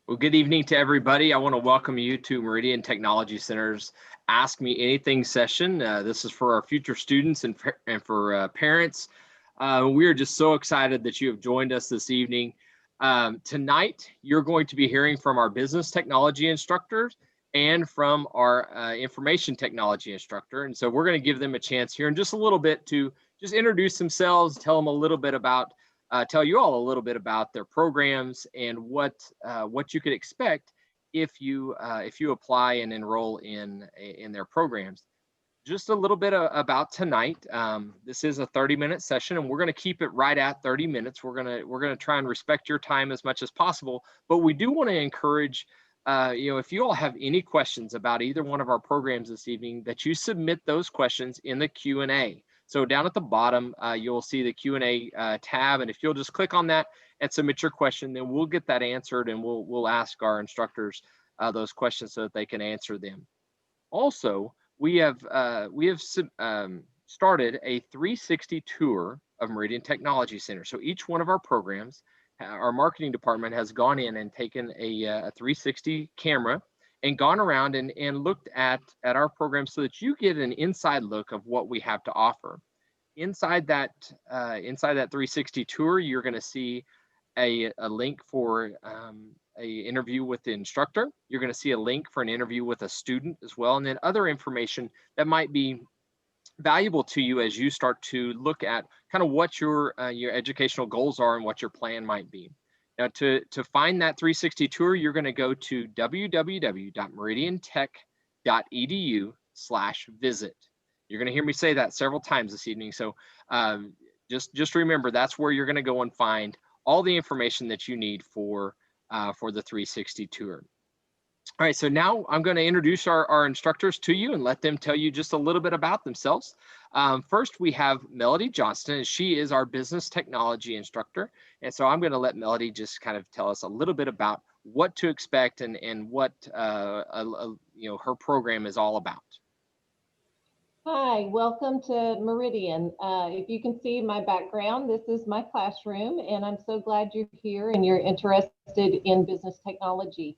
Well, good evening to everybody. I want to welcome you to Meridian Technology Center's Ask Me Anything session. This is for our future students and for parents. We are just so excited that you have joined us this evening. Tonight, you're going to be hearing from our business technology instructors and from our information technology instructor. And so we're going to give them a chance here in just a little bit to just introduce themselves, tell them a little bit about tell you all a little bit about their programs and what you could expect if you apply and enroll in their programs. Just a little bit about tonight. This is a 30-minute session, and we're going to keep it right at 30 minutes. We're gonna try and respect your time as much as possible, but we do want to encourage. If you all have any questions about either one of our programs this evening, that you submit those questions in the Q&A. So down at the bottom, you'll see the Q&A tab, and if you'll just click on that and submit your question, then we'll get that answered, and we'll ask our instructors those questions so that they can answer them. Also, we have started a 360 tour of Meridian Technology Center. So each one of our programs, our marketing department has gone in and taken a 360 camera and gone around and looked at our program so that you get an inside look of what we have to offer. Inside that 360 tour, you're going to see a link for a interview with the instructor. You're going to see a link for an interview with a student as well, and then other information that might be valuable to you as you start to look at kind of what your educational goals are and what your plan might be. Now, to find that 360 tour, you're going to go to www.meridiantech.edu/visit. You're going to hear me say that several times this evening. So just remember, that's where you're going to go and find all the information that you need for the 360 tour. All right, so now I'm going to introduce our instructors to you and let them tell you just a little bit about themselves. First, we have Melody Johnston, and she is our business technology instructor. And so I'm going to let Melody just kind of tell us a little bit about what to expect and what her program is all about. Hi, welcome to Meridian. If you can see my background, this is my classroom, and I'm so glad you're here and you're interested in business technology.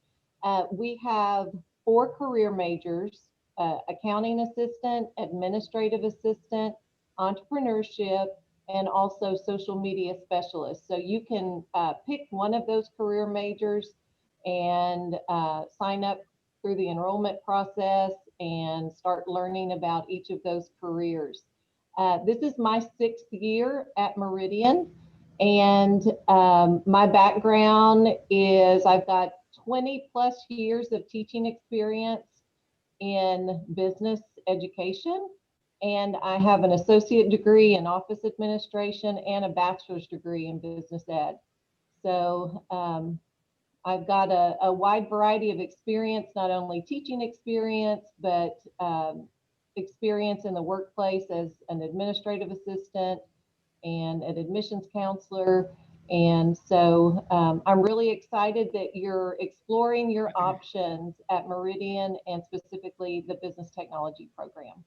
We have 4 career majors: accounting assistant, administrative assistant, entrepreneurship, and also social media specialist. So you can pick one of those career majors and sign up through the enrollment process and start learning about each of those careers. This is my 6th year at Meridian, and my background is I've got 20 plus years of teaching experience in business education, and I have an associate degree in office administration and a bachelor's degree in business ed. So I've got a wide variety of experience, not only teaching experience, but experience in the workplace as an administrative assistant and an admissions counselor. And so I'm really excited that you're exploring your options at Meridian and specifically the business technology program.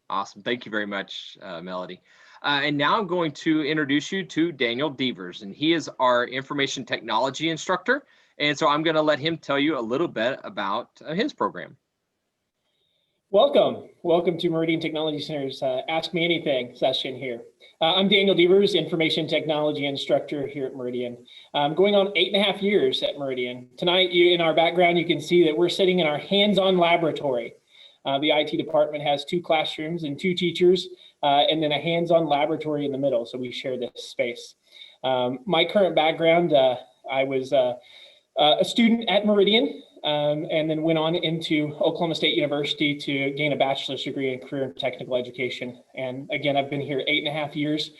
Awesome. Thank you very much, Melody. And now I'm going to introduce you to Daniel Devers, and he is our information technology instructor. And so I'm going to let him tell you a little bit about his program. Welcome to Meridian Technology Center's Ask Me Anything session here. I'm Daniel Devers, information technology instructor here at Meridian. I'm going on 8.5 years at Meridian. Tonight, in our background, you can see that we're sitting in our hands-on laboratory. The IT department has 2 classrooms and 2 teachers, and then a hands-on laboratory in the middle, so we share this space. My current background, I was a student at Meridian, and then went on into Oklahoma State University to gain a bachelor's degree in career and technical education. And again, I've been here 8.5 years.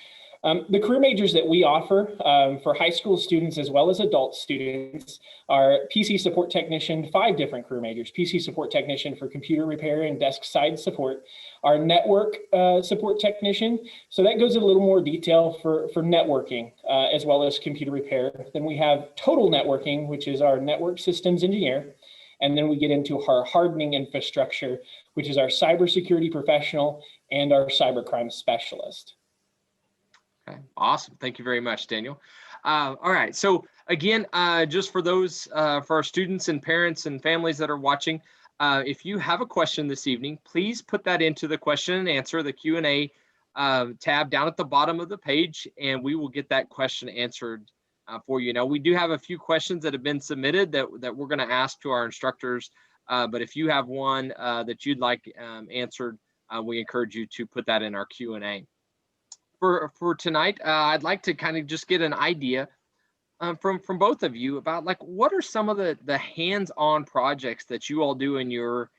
The career majors that we offer for high school students as well as adult students are PC support technician, 5 different career majors: PC support technician for computer repair and desk side support, our network support technician. So that goes in a little more detail for networking as well as computer repair. Then we have total networking, which is our network systems engineer. And then we get into our hardening infrastructure, which is our cybersecurity professional and our cybercrime specialist. Okay, awesome. Thank you very much, Daniel. All right, so Again, just for those, for our students and parents and families that are watching, if you have a question this evening, please put that into the question and answer, the Q&A tab down at the bottom of the page, and we will get that question answered for you. Now, we do have a few questions that have been submitted that we're going to ask to our instructors, but if you have one that you'd like answered, we encourage you to put that in our Q&A. For tonight, I'd like to kind of just get an idea from both of you about, like, what are some of the hands-on projects that you all do in your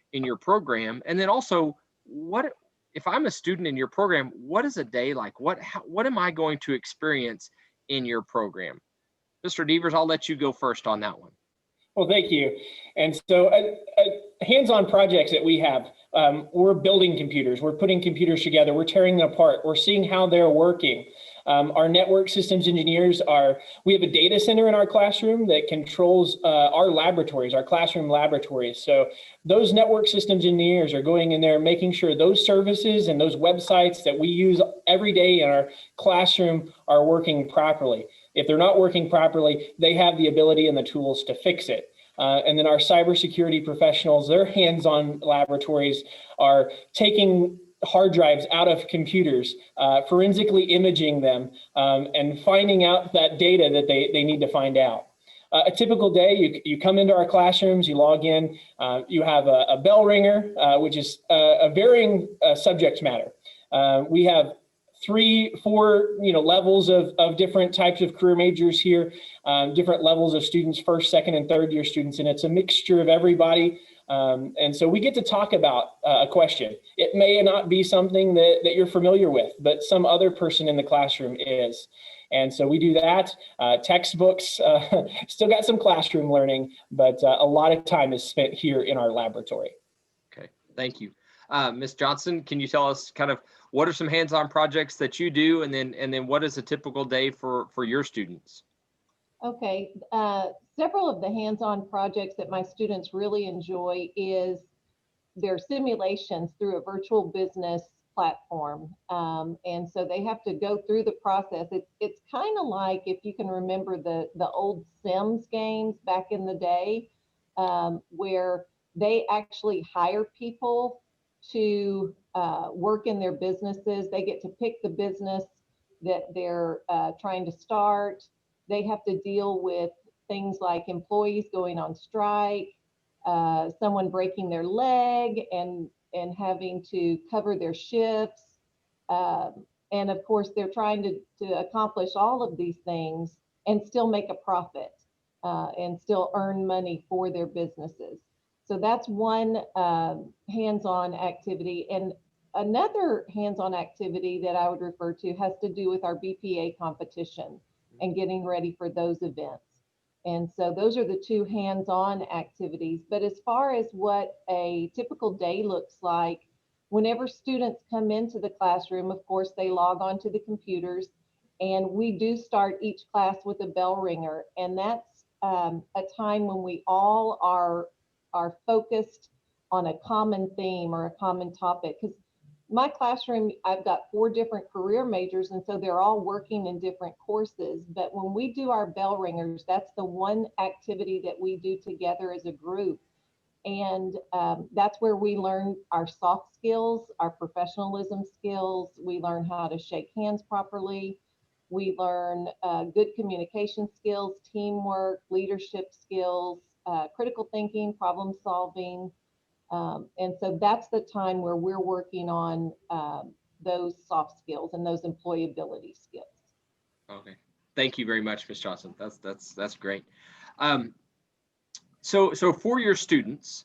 program, and then also, what if I'm a student in your program, what is a day like? What am I going to experience in your program? Mr. Devers, I'll let you go first on that one. Well, thank you. And so hands-on projects that we have, we're building computers, we're putting computers together, we're tearing them apart, we're seeing how they're working. Our network systems engineers we have a data center in our classroom that controls our laboratories, our classroom laboratories. So those network systems engineers are going in there, making sure those services and those websites that we use every day in our classroom are working properly. If they're not working properly, they have the ability and the tools to fix it. And then our cybersecurity professionals, their hands-on laboratories are taking hard drives out of computers, forensically imaging them, and finding out that data that they need to find out. A typical day, you come into our classrooms, you log in, you have a bell ringer, which is a varying subject matter. We have 3, 4, levels of different types of career majors here, different levels of students, first, second, and third year students, and it's a mixture of everybody. And so we get to talk about a question. It may not be something that you're familiar with, but some other person in the classroom is. And so we do that. Textbooks, still got some classroom learning, but a lot of time is spent here in our laboratory. Okay, thank you. Ms. Johnson, can you tell us kind of what are some hands-on projects that you do, and then what is a typical day for your students? Okay, several of the hands-on projects that my students really enjoy is their simulations through a virtual business platform. And so they have to go through the process. It's kind of like, if you can remember the old Sims games back in the day, where they actually hire people to work in their businesses. They get to pick the business that they're trying to start. They have to deal with things like employees going on strike, someone breaking their leg and having to cover their shifts. And of course, they're trying to accomplish all of these things and still make a profit and still earn money for their businesses. So that's one hands-on activity. And another hands-on activity that I would refer to has to do with our BPA competition and getting ready for those events. And so those are the two hands-on activities. But as far as what a typical day looks like, whenever students come into the classroom, of course, they log on to the computers, and we do start each class with a bell ringer. And that's a time when we all are focused on a common theme or a common topic. Because my classroom, I've got 4 different career majors, and so they're all working in different courses. But when we do our bell ringers, that's the one activity that we do together as a group. And that's where we learn our soft skills, our professionalism skills. We learn how to shake hands properly. We learn good communication skills, teamwork, leadership skills, critical thinking, problem solving. And so that's the time where we're working on those soft skills and those employability skills. Okay, thank you very much, Ms. Johnson. That's great. So for your students,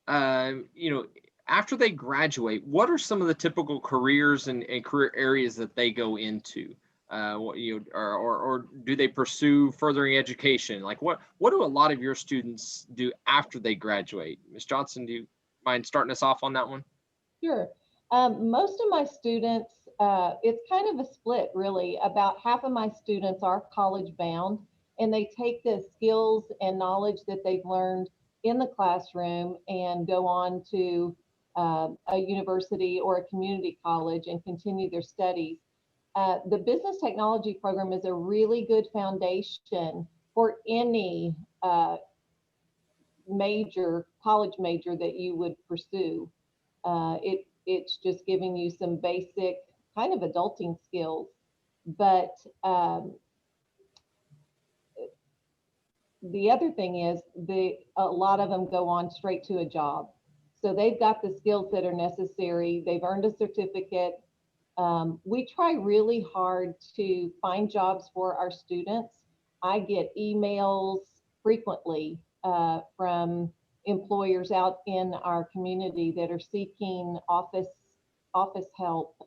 after they graduate, what are some of the typical careers and career areas that they go into? Or do they pursue furthering education? Like what do a lot of your students do after they graduate? Ms. Johnson, do you mind starting us off on that one? Sure. Most of my students, it's kind of a split, really. About half of my students are college bound, and they take the skills and knowledge that they've learned in the classroom and go on to a university or a community college and continue their studies. The business technology program is a really good foundation for any college major that you would pursue. It's just giving you some basic kind of adulting skills, but the other thing is a lot of them go on straight to a job. So they've got the skills that are necessary. They've earned a certificate. We try really hard to find jobs for our students. I get emails frequently from employers out in our community that are seeking office help,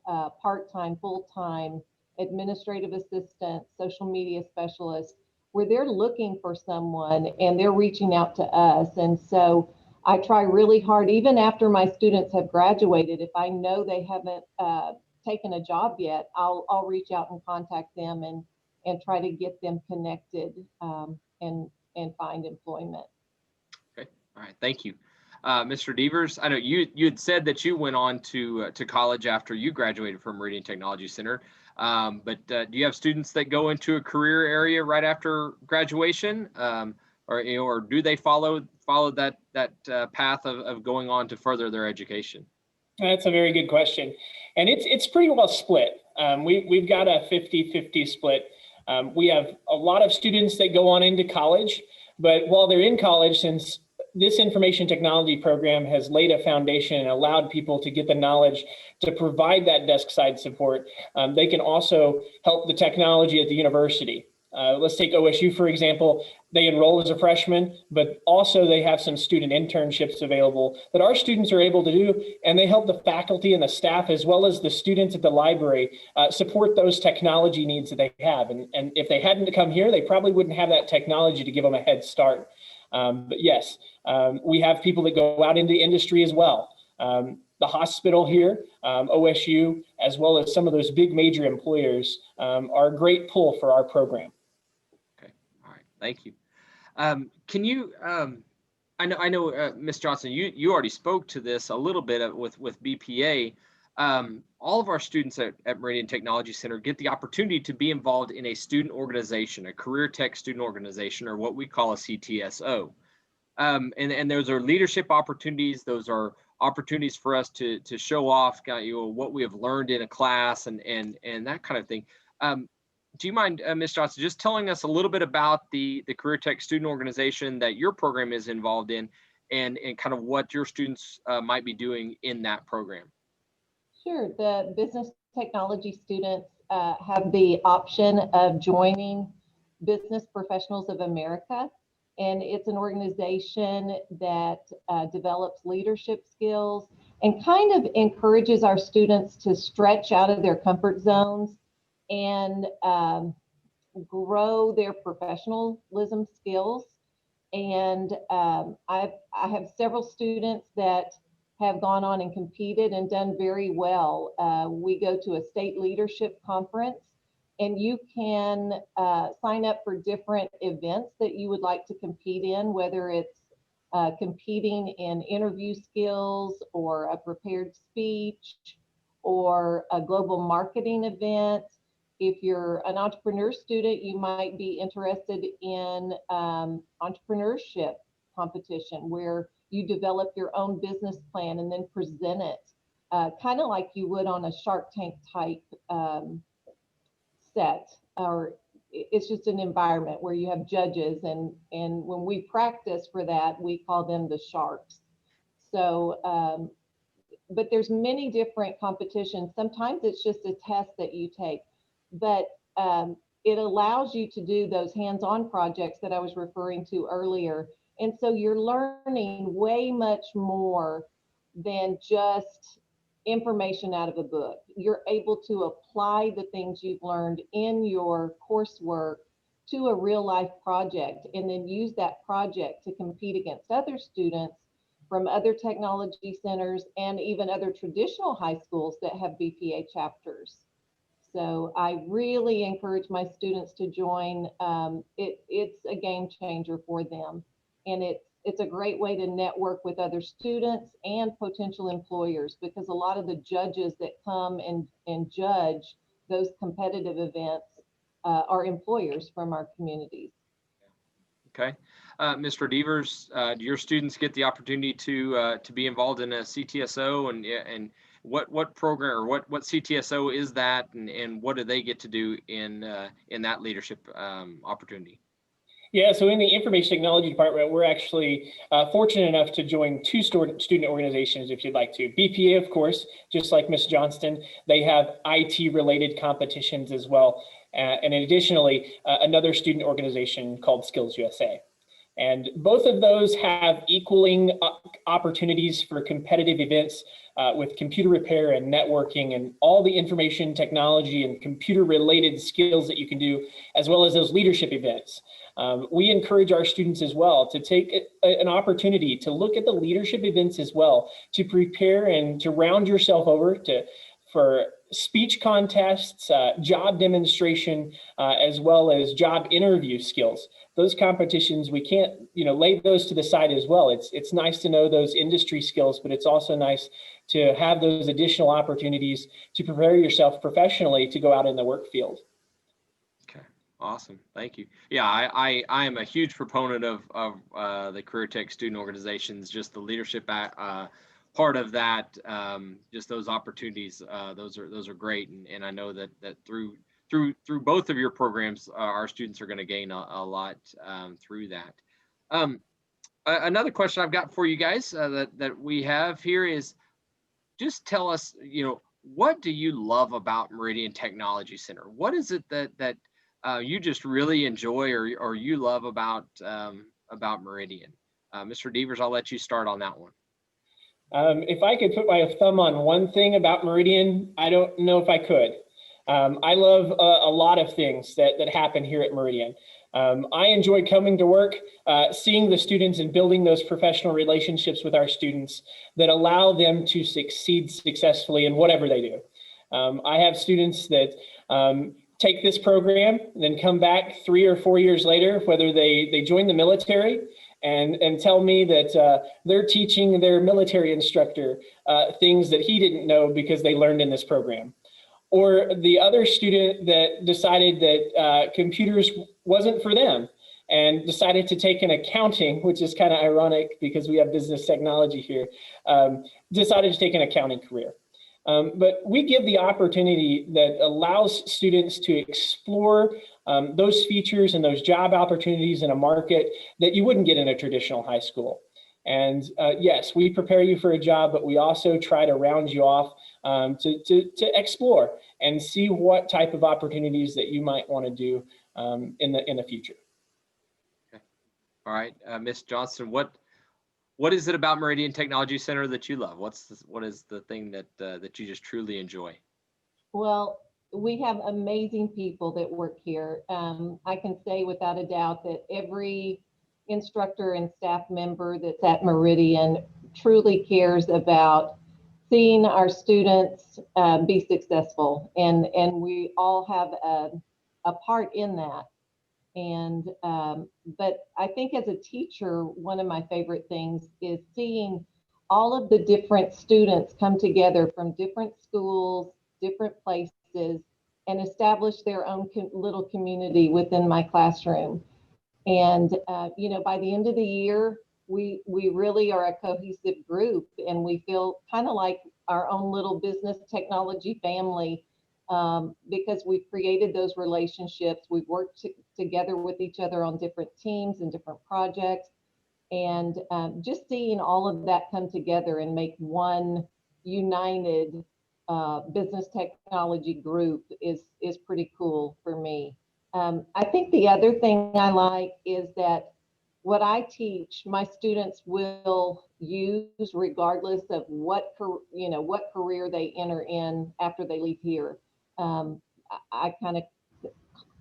part-time, full-time, administrative assistant, social media specialist, where they're looking for someone and they're reaching out to us. And so I try really hard, even after my students have graduated, if I know they haven't taken a job yet, I'll reach out and contact them and try to get them connected and find employment. Okay, all right, thank you. Mr. Devers, I know you had said that you went on to college after you graduated from Meridian Technology Center, but do you have students that go into a career area right after graduation, or do they follow that path of going on to further their education? That's a very good question, and it's pretty well split. We've got a 50-50 split. We have a lot of students that go on into college, but while they're in college, since this information technology program has laid a foundation and allowed people to get the knowledge to provide that desk side support, they can also help the technology at the university. Let's take OSU, for example. They enroll as a freshman, but also they have some student internships available that our students are able to do, and they help the faculty and the staff, as well as the students at the library, support those technology needs that they have. And if they hadn't come here, they probably wouldn't have that technology to give them a head start. But yes, we have people that go out into industry as well. The hospital here, OSU, as well as some of those big major employers are a great pull for our program. Okay, all right, thank you. Can you, I know, Ms. Johnson, you already spoke to this a little bit with BPA. All of our students at Meridian Technology Center get the opportunity to be involved in a student organization, a career tech student organization, or what we call a CTSO. And those are leadership opportunities. Those are opportunities for us to show off what we have learned in a class and that kind of thing. Do you mind, Ms. Johnson, just telling us a little bit about the Career Tech student organization that your program is involved in and kind of what your students might be doing in that program? Sure. The business technology students have the option of joining Business Professionals of America. And it's an organization that develops leadership skills and kind of encourages our students to stretch out of their comfort zones and grow their professionalism skills. And I have several students that have gone on and competed and done very well. We go to a state leadership conference, and you can sign up for different events that you would like to compete in, whether it's competing in interview skills or a prepared speech or a global marketing event. If you're an entrepreneur student, you might be interested in entrepreneurship competition where you develop your own business plan and then present it, kind of like you would on a Shark Tank type set, or it's just an environment where you have judges, and when we practice for that, we call them the sharks. So but there's many different competitions. Sometimes it's just a test that you take, but it allows you to do those hands-on projects that I was referring to earlier. And so you're learning way much more than just information out of a book. You're able to apply the things you've learned in your coursework to a real life project, and then use that project to compete against other students from other technology centers and even other traditional high schools that have BPA chapters. So I really encourage my students to join. It's a game changer for them. And it's a great way to network with other students and potential employers, because a lot of the judges that come and judge those competitive events are employers from our communities. Okay. Mr. Devers, do your students get the opportunity to be involved in a CTSO, and what program or what CTSO is that, and what do they get to do in that leadership opportunity? Yeah, so in the information technology department, we're actually fortunate enough to join two student organizations, if you'd like to. BPA, of course, just like Ms. Johnston, they have IT related competitions as well. And additionally, another student organization called Skills USA. And both of those have equaling opportunities for competitive events with computer repair and networking and all the information technology and computer related skills that you can do, as well as those leadership events. We encourage our students as well to take an opportunity to look at the leadership events as well, to prepare and to round yourself over for speech contests, job demonstration, as well as job interview skills. Those competitions, we can't, lay those to the side as well. It's nice to know those industry skills, but it's also nice to have those additional opportunities to prepare yourself professionally to go out in the work field. Okay, awesome, thank you. Yeah, I am a huge proponent of the career tech student organizations, just the leadership part of that, just those opportunities. Those are great, and I know that through both of your programs, our students are going to gain a lot through that. Another question I've got for you guys that we have here is, just tell us, what do you love about Meridian Technology Center? What is it that you just really enjoy or you love about Meridian? Mr. Devers, I'll let you start on that one. If I could put my thumb on one thing about Meridian, I don't know if I could. I love a lot of things that happen here at Meridian. I enjoy coming to work, seeing the students and building those professional relationships with our students that allow them to succeed successfully in whatever they do. I have students that take this program and then come back 3 or 4 years later, whether they join the military, and tell me that they're teaching their military instructor things that he didn't know because they learned in this program. Or the other student that decided that computers wasn't for them and decided to take an accounting, which is kind of ironic because we have business technology here, decided to take an accounting career. But we give the opportunity that allows students to explore those features and those job opportunities in a market that you wouldn't get in a traditional high school. And yes, we prepare you for a job, but we also try to round you off to explore and see what type of opportunities that you might want to do in the future. Okay. All right, Ms. Johnston, what is it about Meridian Technology Center that you love? What is the thing that you just truly enjoy? Well, we have amazing people that work here. I can say without a doubt that every instructor and staff member that's at Meridian truly cares about seeing our students be successful, and we all have a part in that. And but I think as a teacher, one of my favorite things is seeing all of the different students come together from different schools, different places, and establish their own little community within my classroom. And by the end of the year, we really are a cohesive group, and we feel kind of like our own little business technology family, because we've created those relationships. We've worked together with each other on different teams and different projects, and just seeing all of that come together and make one united business technology group is pretty cool for me. I think the other thing I like is that what I teach, my students will use regardless of what career they enter in after they leave here. I kind of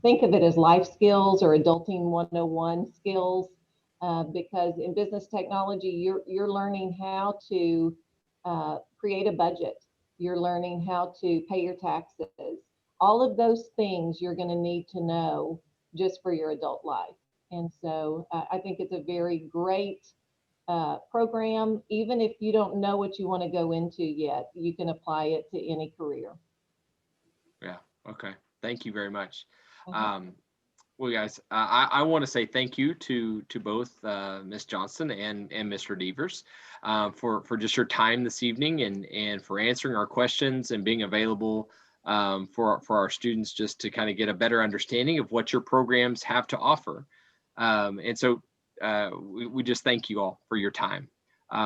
think of it as life skills or adulting 101 skills, because in business technology, you're learning how to create a budget. You're learning how to pay your taxes. All of those things you're going to need to know just for your adult life. And so I think it's a very great program. Even if you don't know what you want to go into yet, you can apply it to any career. Yeah, okay. Thank you very much. Well, guys, I want to say thank you to both Ms. Johnson and Mr. Devers for just your time this evening and for answering our questions and being available for our students just to kind of get a better understanding of what your programs have to offer. And so we just thank you all for your time.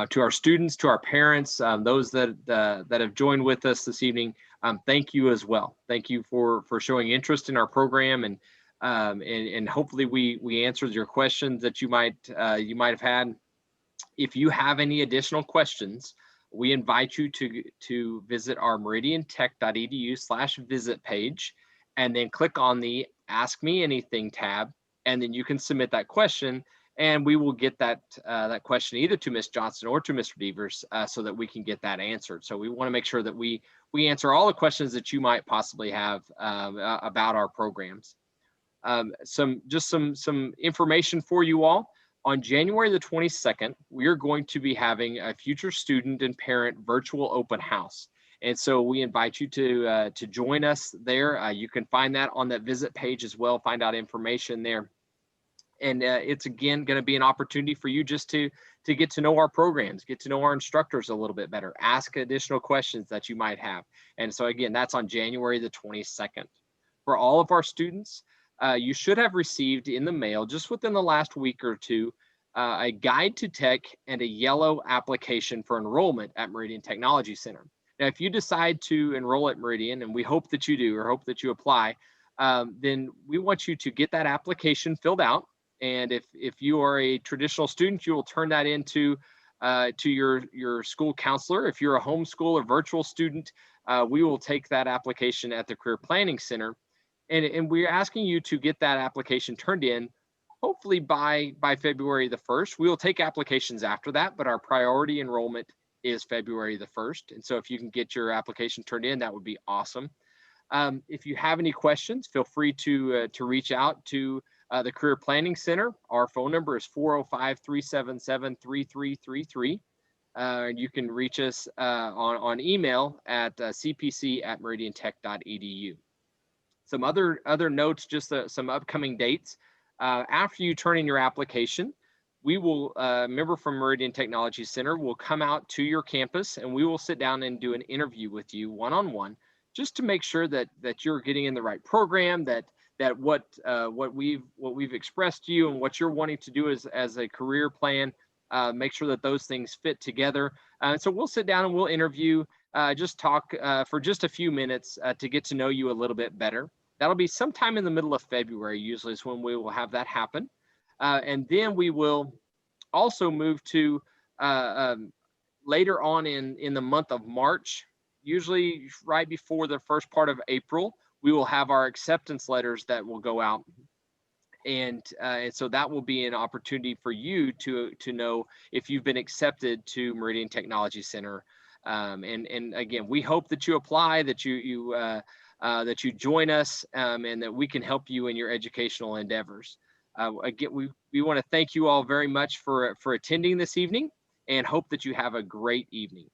To our students, to our parents, those that have joined with us this evening, thank you as well. Thank you for showing interest in our program, and hopefully we answered your questions that you might have had. If you have any additional questions, we invite you to visit our meridiantech.edu/visit page, and then click on the Ask Me Anything tab, and then you can submit that question, and we will get that question either to Ms. Johnson or to Mr. Devers so that we can get that answered. So we want to make sure that we answer all the questions that you might possibly have about our programs. Some information for you all. On January the 22nd, we are going to be having a future student and parent virtual open house. And so we invite you to join us there. You can find that on that visit page as well, find out information there. And it's again going to be an opportunity for you just to get to know our programs, get to know our instructors a little bit better, ask additional questions that you might have. And so again, that's on January the 22nd. For all of our students, you should have received in the mail just within the last week or two a guide to tech and a yellow application for enrollment at Meridian Technology Center. Now, if you decide to enroll at Meridian, and we hope that you do or hope that you apply, then we want you to get that application filled out. And if you are a traditional student, you will turn that into to your school counselor. If you're a homeschool or virtual student, we will take that application at the Career Planning Center. And we're asking you to get that application turned in, hopefully by February the 1st. We will take applications after that, but our priority enrollment is February the 1st. And so if you can get your application turned in, that would be awesome. If you have any questions, feel free to reach out to the Career Planning Center. Our phone number is 405-377-3333. You can reach us on email at cpc@meridiantech.edu. Some other notes, just some upcoming dates. After you turn in your application, we will, a member from Meridian Technology Center will come out to your campus, and we will sit down and do an interview with you one-on-one, just to make sure that you're getting in the right program, that what we've expressed to you and what you're wanting to do as a career plan, make sure that those things fit together. So we'll sit down and we'll interview, just talk for just a few minutes to get to know you a little bit better. That'll be sometime in the middle of February, usually is when we will have that happen. And then we will also move to later on in the month of March, usually right before the first part of April, we will have our acceptance letters that will go out. And so that will be an opportunity for you to know if you've been accepted to Meridian Technology Center. And again, we hope that you apply, that you join us, and that we can help you in your educational endeavors. Again, we want to thank you all very much for attending this evening, and hope that you have a great evening.